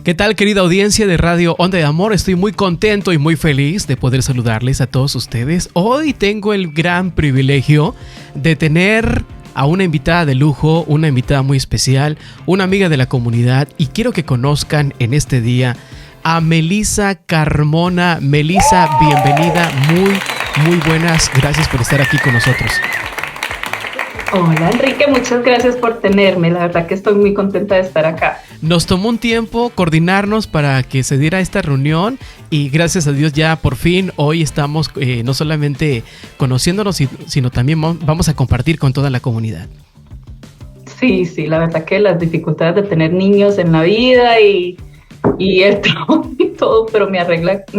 ¿Qué tal, querida audiencia de Radio Onda de Amor? Estoy muy contento y muy feliz de poder saludarles a todos ustedes. Hoy tengo el gran privilegio de tener a una invitada de lujo, una invitada muy especial, una amiga de la comunidad, y quiero que conozcan en este día a Melissa Carmona. Melissa, bienvenida, muy buenas, gracias por estar aquí con nosotros. Hola Enrique, muchas gracias por tenerme, la verdad que estoy muy contenta de estar acá. Nos tomó un tiempo coordinarnos para que se diera esta reunión y gracias a Dios ya por fin hoy estamos no solamente conociéndonos, sino también vamos a compartir con toda la comunidad. Sí, la verdad que las dificultades de tener niños en la vida y el trabajo y todo, pero me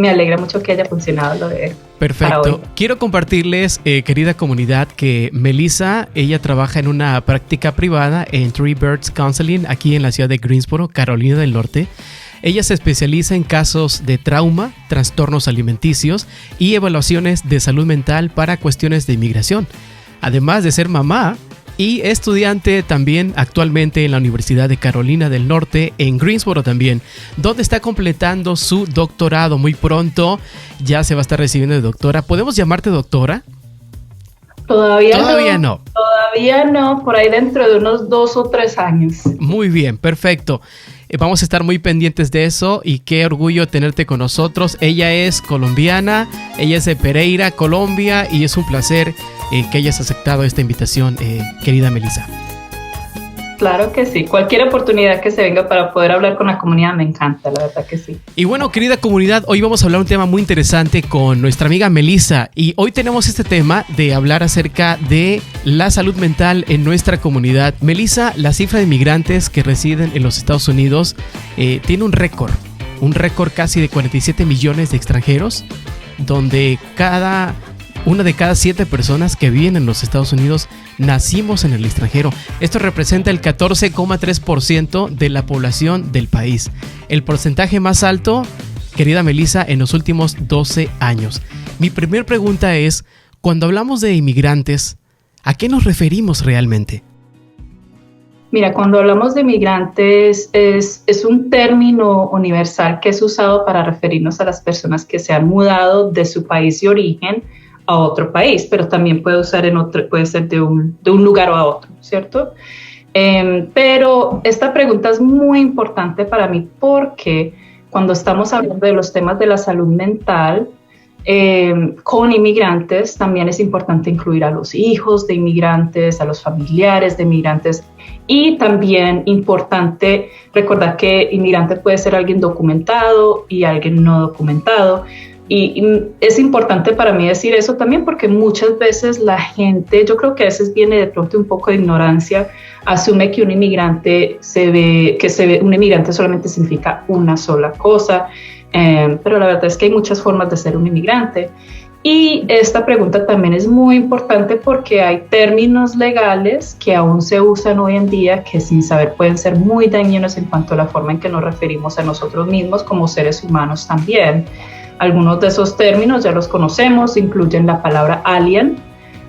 alegra mucho que haya funcionado lo de... Perfecto. Quiero compartirles, querida comunidad, que Melissa, ella trabaja en una práctica privada en Three Birds Counseling aquí en la ciudad de Greensboro, Carolina del Norte. Ella se especializa en casos de trauma, trastornos alimenticios y evaluaciones de salud mental para cuestiones de inmigración. Además de ser mamá y estudiante también actualmente en la Universidad de Carolina del Norte, en Greensboro también, donde está completando su doctorado. Muy pronto ya se va a estar recibiendo de doctora. ¿Podemos llamarte doctora? Todavía no. Todavía no, por ahí dentro de unos 2 o 3 años. Muy bien, perfecto. Vamos a estar muy pendientes de eso y qué orgullo tenerte con nosotros. Ella es colombiana, ella es de Pereira, Colombia, y es un placer que hayas aceptado esta invitación, querida Melissa. Claro que sí, cualquier oportunidad que se venga para poder hablar con la comunidad me encanta, la verdad que sí. Y bueno, querida comunidad, hoy vamos a hablar un tema muy interesante con nuestra amiga Melissa, y hoy tenemos este tema de hablar acerca de la salud mental en nuestra comunidad. Melissa, la cifra de inmigrantes que residen en los Estados Unidos tiene un récord casi de 47 millones de extranjeros, donde una de cada 7 personas que viven en los Estados Unidos nacimos en el extranjero. Esto representa el 14,3% de la población del país. El porcentaje más alto, querida Melissa, en los últimos 12 años. Mi primera pregunta es, cuando hablamos de inmigrantes, ¿a qué nos referimos realmente? Mira, cuando hablamos de inmigrantes es un término universal que es usado para referirnos a las personas que se han mudado de su país de origen a otro país, pero también puede ser de un lugar o a otro, ¿cierto? Pero esta pregunta es muy importante para mí porque cuando estamos hablando de los temas de la salud mental con inmigrantes, también es importante incluir a los hijos de inmigrantes, a los familiares de inmigrantes, y también importante recordar que inmigrante puede ser alguien documentado y alguien no documentado. Y es importante para mí decir eso también porque muchas veces la gente, yo creo que a veces viene de pronto un poco de ignorancia, asume que un inmigrante un inmigrante solamente significa una sola cosa, pero la verdad es que hay muchas formas de ser un inmigrante. Y esta pregunta también es muy importante porque hay términos legales que aún se usan hoy en día que sin saber pueden ser muy dañinos en cuanto a la forma en que nos referimos a nosotros mismos como seres humanos también. Algunos de esos términos ya los conocemos, incluyen la palabra alien,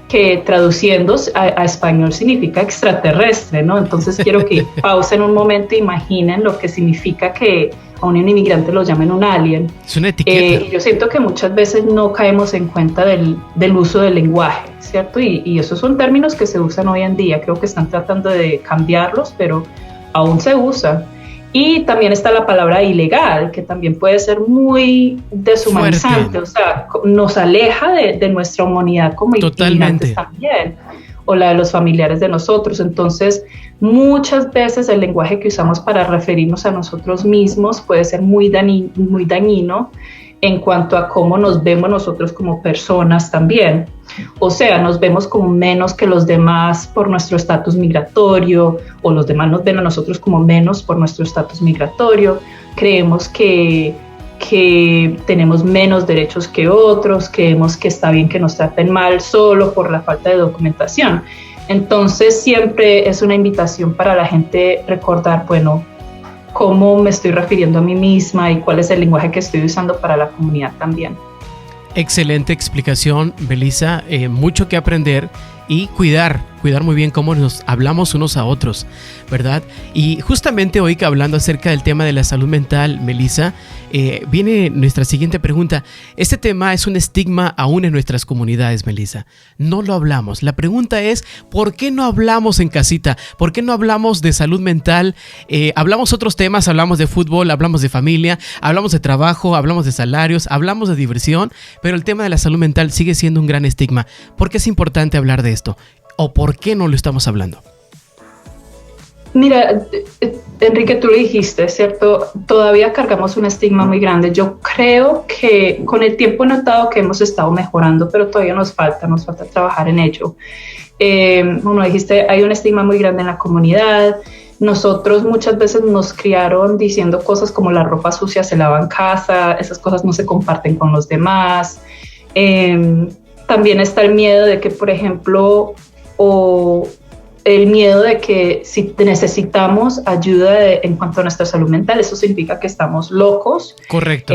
que traduciendo a español significa extraterrestre, ¿no? Entonces quiero que pausen un momento e imaginen lo que significa que a un inmigrante lo llamen un alien. Es una etiqueta. Yo siento que muchas veces no caemos en cuenta del uso del lenguaje, ¿cierto? Y esos son términos que se usan hoy en día. Creo que están tratando de cambiarlos, pero aún se usa. Y también está la palabra ilegal, que también puede ser muy deshumanizante, o sea, nos aleja de nuestra humanidad como inmigrantes también, o la de los familiares de nosotros. Entonces, muchas veces el lenguaje que usamos para referirnos a nosotros mismos puede ser muy dañino en cuanto a cómo nos vemos nosotros como personas también. O sea, nos vemos como menos que los demás por nuestro estatus migratorio, o los demás nos ven a nosotros como menos por nuestro estatus migratorio. Creemos que tenemos menos derechos que otros, creemos que está bien que nos traten mal solo por la falta de documentación. Entonces, siempre es una invitación para la gente recordar, bueno, cómo me estoy refiriendo a mí misma y cuál es el lenguaje que estoy usando para la comunidad también. Excelente explicación, Melissa. Mucho que aprender y cuidar cuidar muy bien cómo nos hablamos unos a otros, ¿verdad? Y justamente hoy que hablando acerca del tema de la salud mental, Melissa, viene nuestra siguiente pregunta. Este tema es un estigma aún en nuestras comunidades, Melissa. No lo hablamos. La pregunta es, ¿por qué no hablamos en casita? ¿Por qué no hablamos de salud mental? Hablamos otros temas, hablamos de fútbol, hablamos de familia, hablamos de trabajo, hablamos de salarios, hablamos de diversión, pero el tema de la salud mental sigue siendo un gran estigma. ¿Por qué es importante hablar de esto? ¿O por qué no lo estamos hablando? Mira, Enrique, tú lo dijiste, ¿cierto? Todavía cargamos un estigma muy grande. Yo creo que con el tiempo he notado que hemos estado mejorando, pero todavía nos falta trabajar en ello. Como dijiste, hay un estigma muy grande en la comunidad. Nosotros muchas veces nos criaron diciendo cosas como la ropa sucia se lava en casa, esas cosas no se comparten con los demás. También está el miedo de que, por ejemplo, el miedo de que si necesitamos ayuda en cuanto a nuestra salud mental, eso significa que estamos locos. Correcto.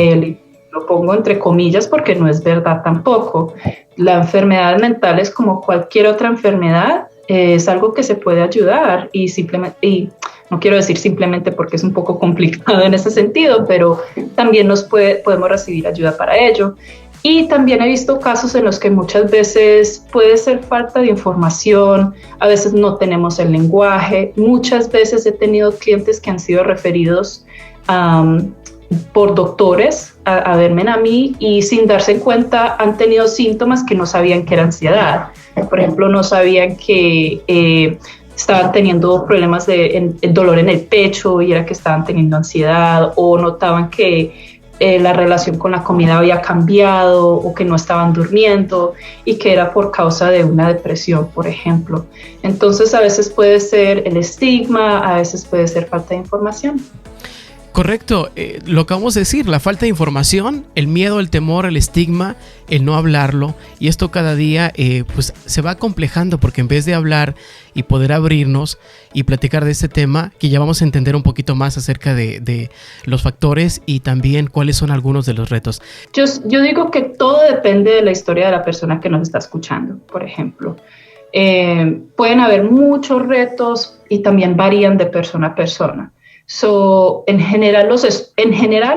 Lo pongo entre comillas porque no es verdad tampoco. La enfermedad mental es como cualquier otra enfermedad, es algo que se puede ayudar y no quiero decir simplemente porque es un poco complicado en ese sentido, pero también podemos recibir ayuda para ello. Y también he visto casos en los que muchas veces puede ser falta de información, a veces no tenemos el lenguaje. Muchas veces he tenido clientes que han sido referidos por doctores a verme a mí y sin darse cuenta han tenido síntomas que no sabían que era ansiedad. Por ejemplo, no sabían que estaban teniendo problemas de dolor en el pecho y era que estaban teniendo ansiedad, o notaban que la relación con la comida había cambiado o que no estaban durmiendo y que era por causa de una depresión, por ejemplo. Entonces a veces puede ser el estigma, a veces puede ser falta de información. Correcto, lo acabamos de decir, la falta de información, el miedo, el temor, el estigma, el no hablarlo, y esto cada día pues se va complejando porque en vez de hablar y poder abrirnos y platicar de este tema, que ya vamos a entender un poquito más acerca de los factores y también cuáles son algunos de los retos. Yo digo que todo depende de la historia de la persona que nos está escuchando, por ejemplo. Pueden haber muchos retos y también varían de persona a persona. En general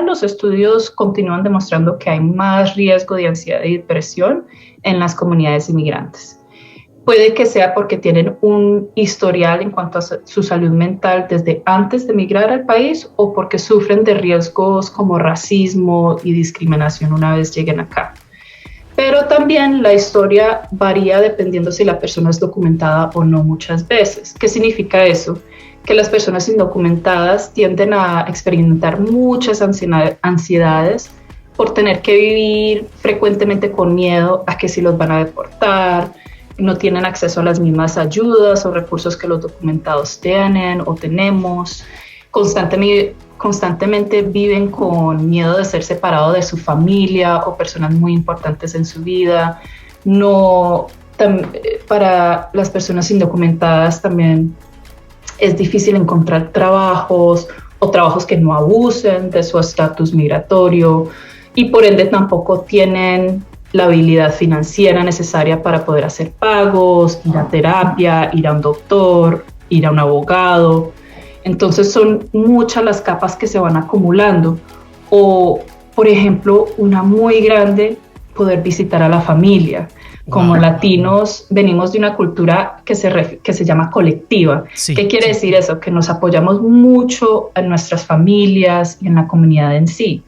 los estudios continúan demostrando que hay más riesgo de ansiedad y depresión en las comunidades inmigrantes. Puede que sea porque tienen un historial en cuanto a su salud mental desde antes de emigrar al país o porque sufren de riesgos como racismo y discriminación una vez lleguen acá. Pero también la historia varía dependiendo si la persona es documentada o no muchas veces. ¿Qué significa eso? Que las personas indocumentadas tienden a experimentar muchas ansiedades por tener que vivir frecuentemente con miedo a que si los van a deportar, no tienen acceso a las mismas ayudas o recursos que los documentados tienen o tenemos, constantemente viven con miedo de ser separados de su familia o personas muy importantes en su vida. Para las personas indocumentadas también es difícil encontrar trabajos o trabajos que no abusen de su estatus migratorio y por ende tampoco tienen la habilidad financiera necesaria para poder hacer pagos, ir a terapia, ir a un doctor, ir a un abogado. Entonces son muchas las capas que se van acumulando. O, por ejemplo, una muy grande, poder visitar a la familia. Como latinos venimos de una cultura que se llama colectiva. Sí, ¿qué quiere decir eso? Que nos apoyamos mucho en nuestras familias y en la comunidad en sí.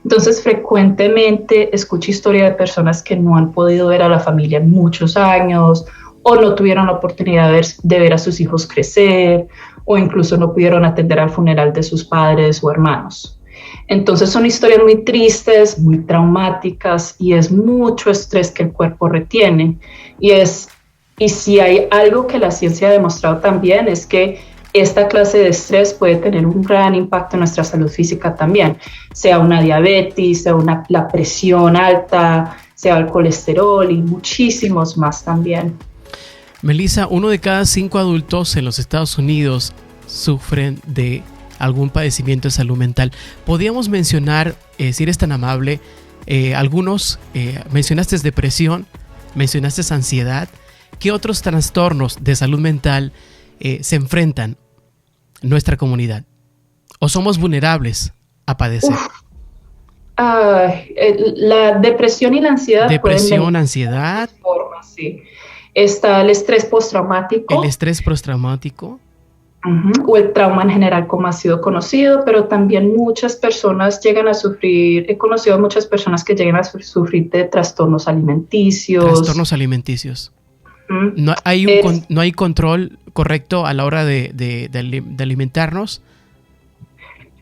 Entonces frecuentemente escucho historias de personas que no han podido ver a la familia en muchos años o no tuvieron la oportunidad de ver a sus hijos crecer o incluso no pudieron atender al funeral de sus padres o hermanos. Entonces son historias muy tristes, muy traumáticas y es mucho estrés que el cuerpo retiene. Y si hay algo que la ciencia ha demostrado también es que esta clase de estrés puede tener un gran impacto en nuestra salud física también, sea una diabetes, sea la presión alta, sea el colesterol y muchísimos más también. Melissa, 1 de cada 5 adultos en los Estados Unidos sufren de algún padecimiento de salud mental. ¿Podríamos mencionar, si eres tan amable, algunos? Mencionaste depresión, mencionaste ansiedad. ¿qué otros trastornos de salud mental se enfrentan en nuestra comunidad? ¿O somos vulnerables a padecer? La depresión y la ansiedad. Depresión, ansiedad. Formas, sí. Está el estrés postraumático. El estrés postraumático. O el trauma en general, como ha sido conocido, pero también muchas personas llegan a sufrir, he conocido a muchas personas que llegan a sufrir de trastornos alimenticios. Trastornos alimenticios. No hay control correcto a la hora de alimentarnos.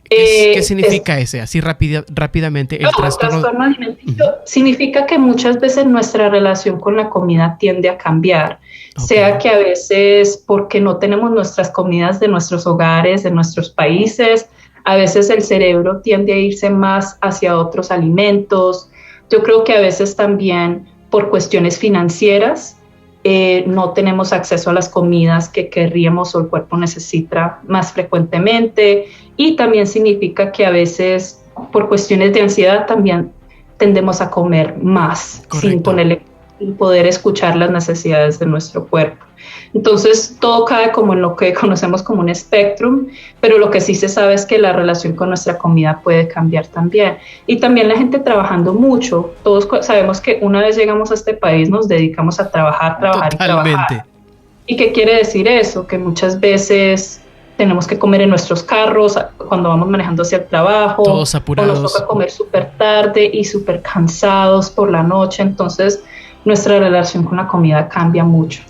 ¿Qué significa ese? Así rápidamente. El trastorno alimenticio significa que muchas veces nuestra relación con la comida tiende a cambiar. Sea que a veces porque no tenemos nuestras comidas de nuestros hogares, de nuestros países, a veces el cerebro tiende a irse más hacia otros alimentos. Yo creo que a veces también por cuestiones financieras no tenemos acceso a las comidas que querríamos o el cuerpo necesita más frecuentemente, y también significa que a veces por cuestiones de ansiedad también tendemos a comer más. Correcto. Sin poder escuchar las necesidades de nuestro cuerpo. Entonces todo cae como en lo que conocemos como un espectrum, pero lo que sí se sabe es que la relación con nuestra comida puede cambiar también. Y también la gente trabajando mucho. Todos sabemos que una vez llegamos a este país nos dedicamos a trabajar Totalmente. Y trabajar. ¿Y qué quiere decir eso? Que muchas veces tenemos que comer en nuestros carros cuando vamos manejando hacia el trabajo. Todos apurados. O nos toca comer súper tarde y súper cansados por la noche. Entonces nuestra relación con la comida cambia mucho.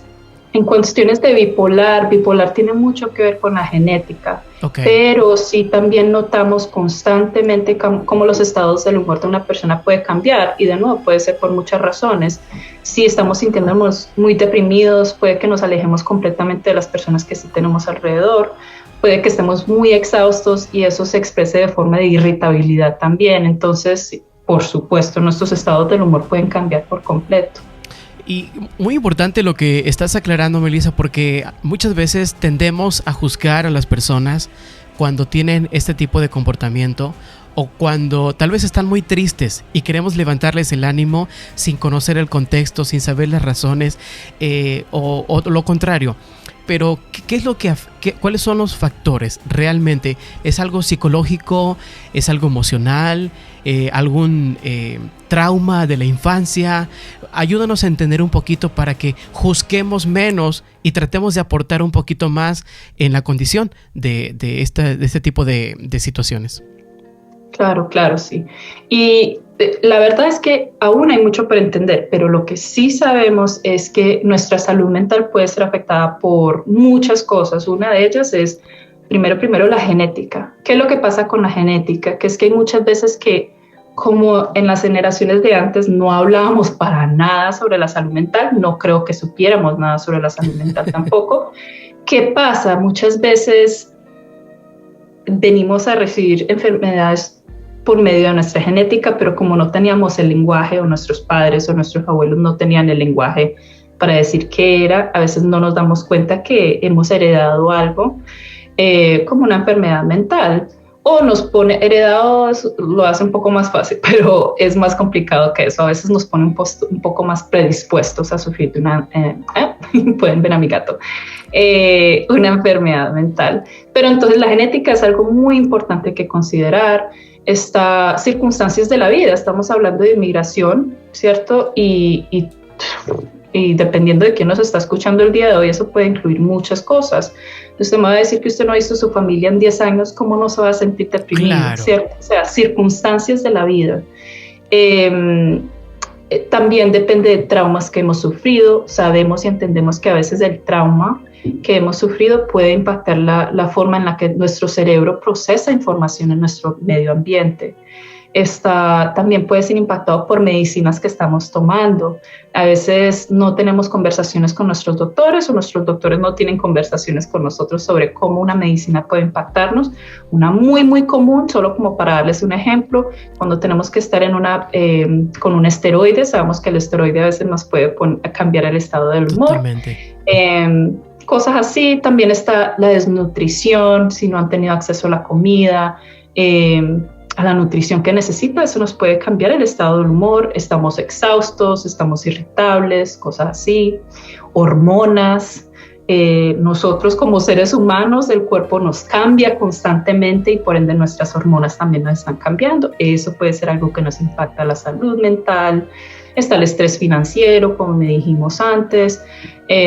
En cuestiones de bipolar tiene mucho que ver con la genética, pero sí también notamos constantemente cómo los estados del humor de una persona puede cambiar, y de nuevo puede ser por muchas razones. Si estamos sintiéndonos muy deprimidos, puede que nos alejemos completamente de las personas que sí tenemos alrededor, puede que estemos muy exhaustos y eso se exprese de forma de irritabilidad también. Entonces, por supuesto, nuestros estados del humor pueden cambiar por completo. Y muy importante lo que estás aclarando, Melissa, porque muchas veces tendemos a juzgar a las personas cuando tienen este tipo de comportamiento, o cuando tal vez están muy tristes y queremos levantarles el ánimo sin conocer el contexto, sin saber las razones, o lo contrario. Pero ¿qué es cuáles son los factores realmente? ¿Es algo psicológico? ¿Es algo emocional? ¿Algún trauma de la infancia? Ayúdanos a entender un poquito para que juzguemos menos y tratemos de aportar un poquito más en la condición de este tipo de situaciones. Claro, sí. Y la verdad es que aún hay mucho por entender, pero lo que sí sabemos es que nuestra salud mental puede ser afectada por muchas cosas. Una de ellas es, primero la genética. ¿Qué es lo que pasa con la genética? Que es que hay muchas veces que, como en las generaciones de antes no hablábamos para nada sobre la salud mental, no creo que supiéramos nada sobre la salud mental tampoco. ¿Qué pasa? Muchas veces venimos a recibir enfermedades por medio de nuestra genética, pero como no teníamos el lenguaje, o nuestros padres o nuestros abuelos no tenían el lenguaje para decir qué era, a veces no nos damos cuenta que hemos heredado algo como una enfermedad mental, o nos pone heredados, lo hace un poco más fácil, pero es más complicado que eso. A veces nos pone un poco más predispuestos a sufrir de una, pueden ver a mi gato, una enfermedad mental. Pero entonces la genética es algo muy importante que considerar. Circunstancias de la vida, estamos hablando de inmigración, ¿cierto? Y dependiendo de quién nos está escuchando el día de hoy, eso puede incluir muchas cosas. Usted me va a decir que usted no ha visto a su familia en 10 años, ¿cómo no se va a sentir deprimido? Claro. ¿Cierto? O sea, circunstancias de la vida. También depende de traumas que hemos sufrido. Sabemos y entendemos que a veces el trauma que hemos sufrido puede impactar la forma en la que nuestro cerebro procesa información en nuestro medio ambiente. También puede ser impactado por medicinas que estamos tomando. A veces no tenemos conversaciones con nuestros doctores, o nuestros doctores no tienen conversaciones con nosotros sobre cómo una medicina puede impactarnos. Una muy, muy común, solo como para darles un ejemplo, cuando tenemos que estar con un esteroide, sabemos que el esteroide a veces nos puede cambiar el estado del humor. Totalmente. Cosas así. También está la desnutrición, si no han tenido acceso a la comida. a la nutrición que necesita, eso nos puede cambiar el estado del humor, estamos exhaustos, estamos irritables, cosas así, hormonas. Nosotros como seres humanos, el cuerpo nos cambia constantemente y por ende nuestras hormonas también nos están cambiando. Eso puede ser algo que nos impacta la salud mental. Está el estrés financiero, como me dijimos antes,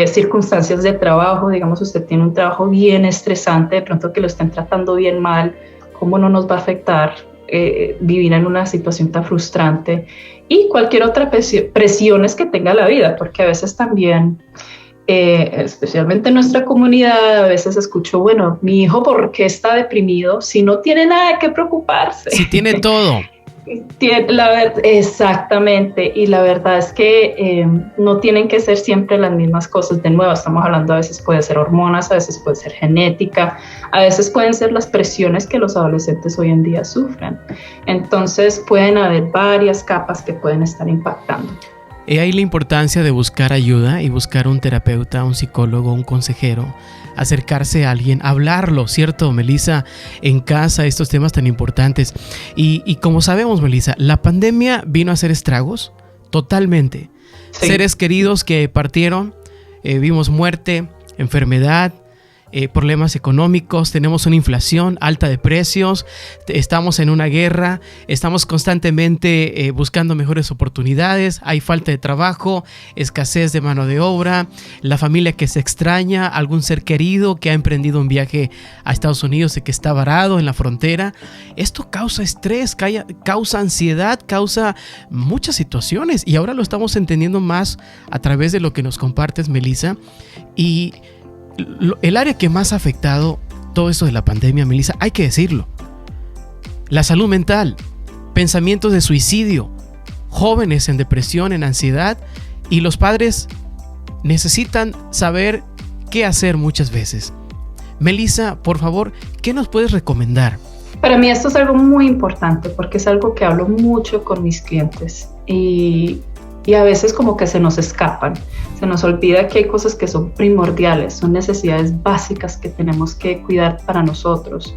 circunstancias de trabajo, digamos usted tiene un trabajo bien estresante, de pronto que lo estén tratando bien mal, ¿cómo no nos va a afectar vivir en una situación tan frustrante? Y cualquier otra presiones que tenga la vida, porque a veces también, especialmente en nuestra comunidad, a veces escucho, bueno, mi hijo, ¿por qué está deprimido si no tiene nada de qué preocuparse? Si tiene todo. Exactamente, y la verdad es que no tienen que ser siempre las mismas cosas. De nuevo, estamos hablando, a veces puede ser hormonas, a veces puede ser genética, a veces pueden ser las presiones que los adolescentes hoy en día sufren. Entonces pueden haber varias capas que pueden estar impactando. He ahí la importancia de buscar ayuda y buscar un terapeuta, un psicólogo, un consejero, acercarse a alguien, hablarlo, ¿cierto, Melissa? En casa, estos temas tan importantes. Y como sabemos, Melissa, la pandemia vino a hacer estragos totalmente. Sí. Seres queridos que partieron, vimos muerte, enfermedad, problemas económicos, tenemos una inflación alta de precios, estamos en una guerra, estamos constantemente buscando mejores oportunidades, hay falta de trabajo, escasez de mano de obra, la familia que se extraña, algún ser querido que ha emprendido un viaje a Estados Unidos y que está varado en la frontera. Esto causa estrés, causa ansiedad, causa muchas situaciones y ahora lo estamos entendiendo más a través de lo que nos compartes, Melissa. Y el área que más ha afectado todo esto de la pandemia, Melissa, hay que decirlo: la salud mental, pensamientos de suicidio, jóvenes en depresión, en ansiedad, y los padres necesitan saber qué hacer muchas veces. Melissa, por favor, ¿qué nos puedes recomendar? Para mí esto es algo muy importante porque es algo que hablo mucho con mis clientes y a veces como que se nos escapan, se nos olvida que hay cosas que son primordiales, son necesidades básicas que tenemos que cuidar para nosotros.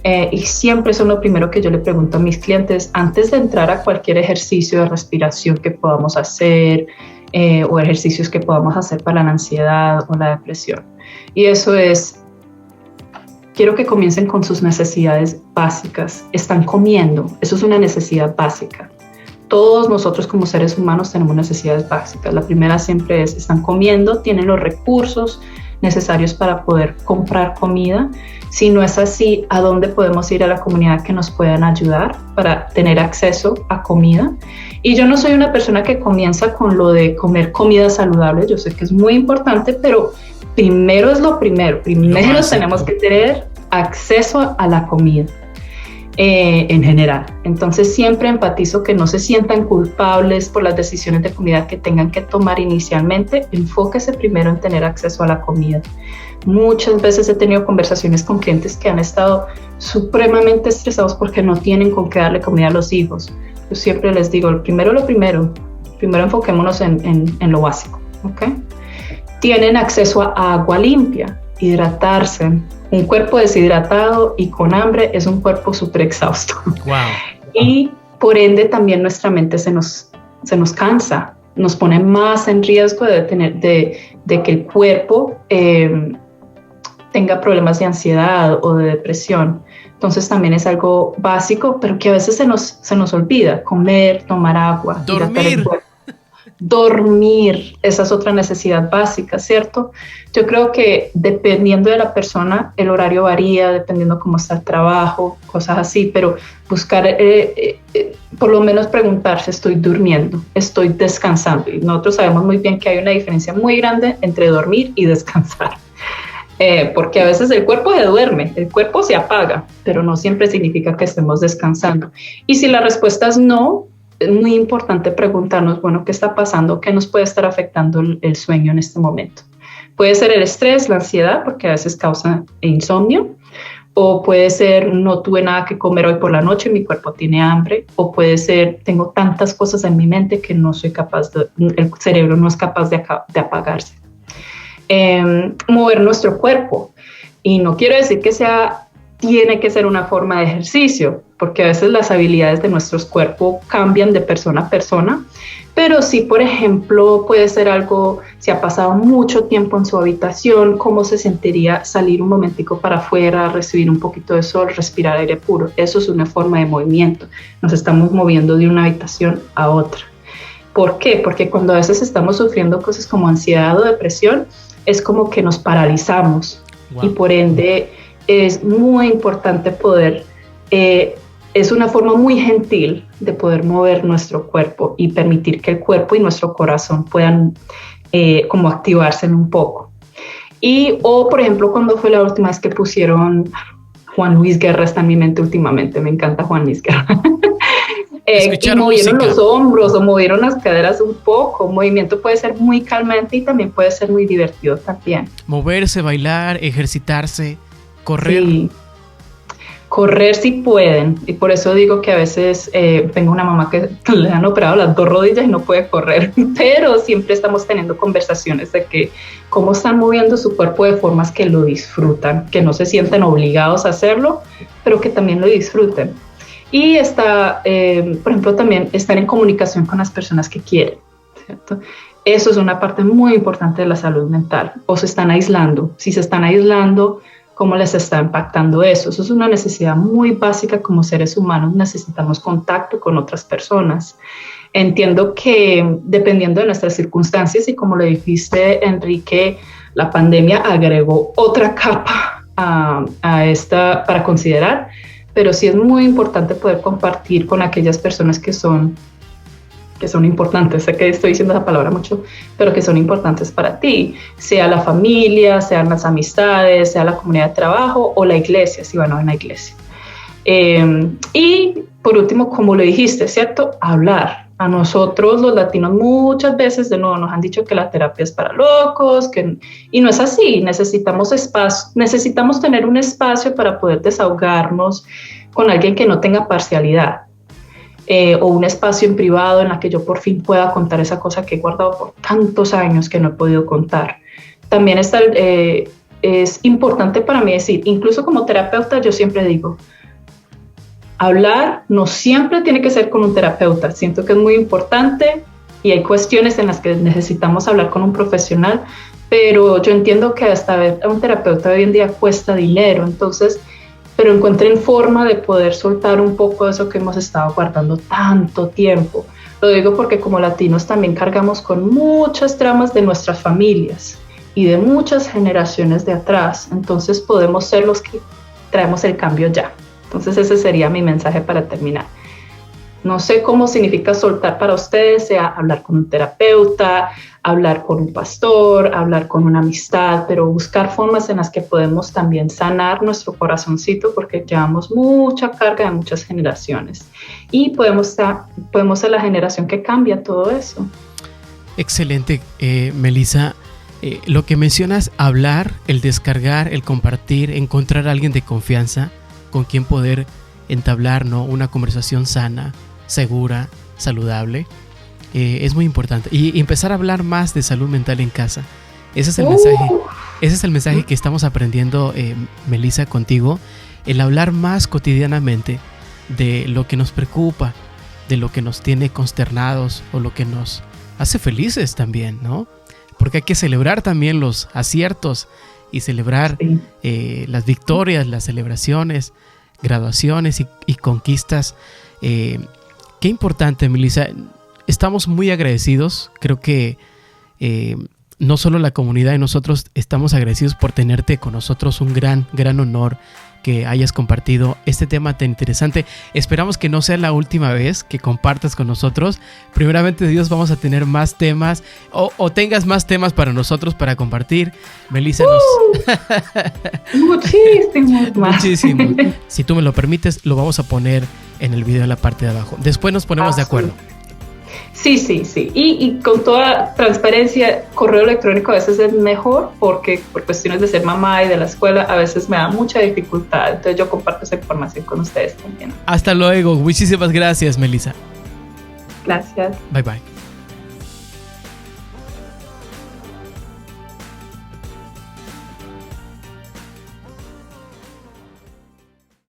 Y siempre eso es lo primero que yo le pregunto a mis clientes antes de entrar a cualquier ejercicio de respiración que podamos hacer o ejercicios que podamos hacer para la ansiedad o la depresión. Y eso es, quiero que comiencen con sus necesidades básicas. Están comiendo, eso es una necesidad básica. Todos nosotros como seres humanos tenemos necesidades básicas. La primera siempre es, están comiendo, tienen los recursos necesarios para poder comprar comida. Si no es así, ¿a dónde podemos ir a la comunidad que nos puedan ayudar para tener acceso a comida? Y yo no soy una persona que comienza con lo de comer comida saludable. Yo sé que es muy importante, pero primero es lo primero. Primero tenemos que tener acceso a la comida. En general. Entonces siempre empatizo que no se sientan culpables por las decisiones de comida que tengan que tomar inicialmente. Enfóquese primero en tener acceso a la comida. Muchas veces he tenido conversaciones con clientes que han estado supremamente estresados porque no tienen con qué darle comida a los hijos. Yo siempre les digo, lo primero enfoquémonos en lo básico, ¿ok? Tienen acceso a agua limpia, hidratarse. Un cuerpo deshidratado y con hambre es un cuerpo súper exhausto. Wow. Y por ende también nuestra mente se nos cansa, nos pone más en riesgo de que el cuerpo tenga problemas de ansiedad o de depresión. Entonces también es algo básico, pero que a veces se nos olvida: comer, tomar agua, dormir, esa es otra necesidad básica, ¿cierto? Yo creo que dependiendo de la persona, el horario varía, dependiendo cómo está el trabajo, cosas así, pero buscar, por lo menos preguntarse: ¿estoy durmiendo? ¿Estoy descansando? Y nosotros sabemos muy bien que hay una diferencia muy grande entre dormir y descansar. Porque a veces el cuerpo se duerme, el cuerpo se apaga, pero no siempre significa que estemos descansando. Y si la respuesta es no, es muy importante preguntarnos, bueno, ¿qué está pasando? ¿Qué nos puede estar afectando el sueño en este momento? Puede ser el estrés, la ansiedad, porque a veces causa insomnio, o puede ser, no tuve nada que comer hoy por la noche, mi cuerpo tiene hambre, o puede ser, tengo tantas cosas en mi mente que no soy capaz el cerebro no es capaz de apagarse. Mover nuestro cuerpo, y no quiero decir que sea tiene que ser una forma de ejercicio, porque a veces las habilidades de nuestros cuerpos cambian de persona a persona, pero sí, por ejemplo, puede ser algo, si ha pasado mucho tiempo en su habitación, ¿cómo se sentiría salir un momentico para afuera, recibir un poquito de sol, respirar aire puro? Eso es una forma de movimiento. Nos estamos moviendo de una habitación a otra. ¿Por qué? Porque cuando a veces estamos sufriendo cosas como ansiedad o depresión, es como que nos paralizamos. Wow. Y por ende es muy importante poder... es una forma muy gentil de poder mover nuestro cuerpo y permitir que el cuerpo y nuestro corazón puedan como activarse un poco. O por ejemplo, cuando fue la última vez que pusieron Juan Luis Guerra, está en mi mente últimamente, me encanta Juan Luis Guerra. Y movieron música, los hombros o movieron las caderas un poco. Un movimiento puede ser muy calmante y también puede ser muy divertido también. Moverse, bailar, ejercitarse, correr. Sí. Correr si pueden, y por eso digo que a veces tengo una mamá que le han operado las 2 rodillas y no puede correr, pero siempre estamos teniendo conversaciones de que cómo están moviendo su cuerpo de formas que lo disfrutan, que no se sienten obligados a hacerlo, pero que también lo disfruten. Y por ejemplo, también estar en comunicación con las personas que quieren, ¿cierto? Eso es una parte muy importante de la salud mental. O se están aislando. Si se están aislando, ¿cómo les está impactando eso? Eso es una necesidad muy básica como seres humanos. Necesitamos contacto con otras personas. Entiendo que dependiendo de nuestras circunstancias y como lo dijiste, Enrique, la pandemia agregó otra capa a esta para considerar, pero sí es muy importante poder compartir con aquellas personas que son importantes. Sé que estoy diciendo esa palabra mucho, pero que son importantes para ti, sea la familia, sean las amistades, sea la comunidad de trabajo o la iglesia, si van a una iglesia. Y por último, como lo dijiste, ¿cierto? Hablar. A nosotros los latinos muchas veces de nuevo nos han dicho que la terapia es para locos, y no es así. Necesitamos espacio, necesitamos tener un espacio para poder desahogarnos con alguien que no tenga parcialidad. O un espacio en privado en la que yo por fin pueda contar esa cosa que he guardado por tantos años que no he podido contar. También es importante para mí decir, incluso como terapeuta yo siempre digo, hablar no siempre tiene que ser con un terapeuta. Siento que es muy importante y hay cuestiones en las que necesitamos hablar con un profesional, pero yo entiendo que hasta ver a un terapeuta hoy en día cuesta dinero, entonces... pero encuentren forma de poder soltar un poco de eso que hemos estado guardando tanto tiempo. Lo digo porque como latinos también cargamos con muchas tramas de nuestras familias y de muchas generaciones de atrás, entonces podemos ser los que traemos el cambio ya. Entonces ese sería mi mensaje para terminar. No sé cómo significa soltar para ustedes, sea hablar con un terapeuta, hablar con un pastor, hablar con una amistad, pero buscar formas en las que podemos también sanar nuestro corazoncito porque llevamos mucha carga de muchas generaciones y podemos ser la generación que cambia todo eso. Excelente, Melissa. Lo que mencionas, hablar, el descargar, el compartir, encontrar a alguien de confianza con quien poder entablar, ¿no?, una conversación sana, segura, saludable, es muy importante. Y empezar a hablar más de salud mental en casa. Ese es el mensaje. Ese es el mensaje que estamos aprendiendo, Melissa, contigo. El hablar más cotidianamente de lo que nos preocupa, de lo que nos tiene consternados o lo que nos hace felices también, ¿no? Porque hay que celebrar también los aciertos y celebrar las victorias, las celebraciones, graduaciones y conquistas. Qué importante, Melissa. Estamos muy agradecidos. Creo que no solo la comunidad y nosotros estamos agradecidos por tenerte con nosotros. Un gran honor que hayas compartido este tema tan interesante. Esperamos que no sea la última vez que compartas con nosotros. Primeramente, Dios, vamos a tener más temas o tengas más temas para nosotros para compartir. Melissa, muchísimos más. Muchísimos. Si tú me lo permites, lo vamos a poner en el video en la parte de abajo. Después nos ponemos de acuerdo. Sí. Y con toda transparencia, correo electrónico a veces es mejor porque por cuestiones de ser mamá y de la escuela a veces me da mucha dificultad. Entonces yo comparto esa información con ustedes también. Hasta luego. Muchísimas gracias, Melissa. Gracias. Bye.